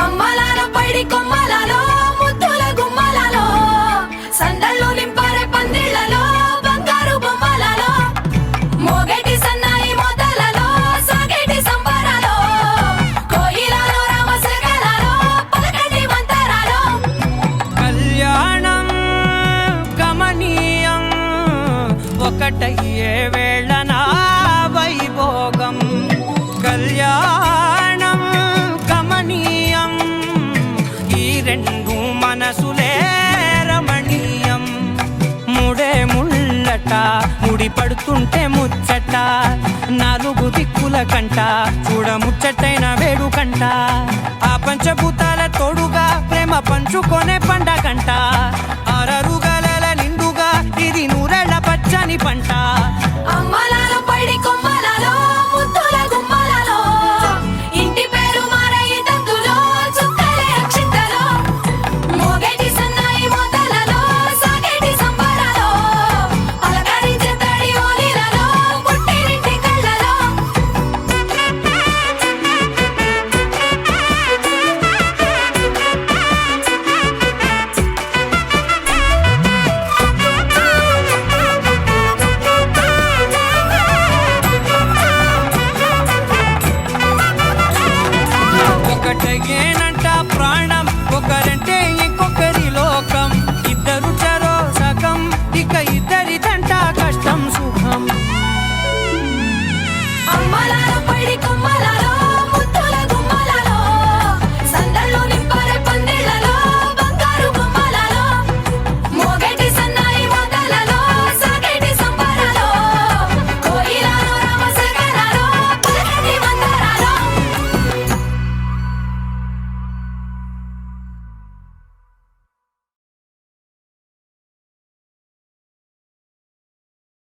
అమ్మలాలో పైడి కొమ్మలలో ముద్దుల గుమ్మలలో సందళ్ళు నింపారే పందిళ్లలో బంగారు బొమ్మలలో మోగేటి సన్నాయి మోతలలో సాగేటి సంబరాలో కోయిలలో రామసగలలో పలకటి మంతరాలో కళ్యాణం గమనీయం ఒకటయ్యే వేళనా వైభోగం కళ్యాణం గమనీయం ఈ రెండు మనసులే రమణీయం ముడే ముళ్ళట ముడి పడుతుంటే ముచ్చట నాలుగు దిక్కుల కంట చూడ ముచ్చటైన వేడుకంట ఆ పంచభూతాల తోడుగా ప్రేమ పంచుకొనే పండగంట ఆరరుగల నిండుగా ఇది నూరెళ్ళ పచ్చని పంట అమ్మలా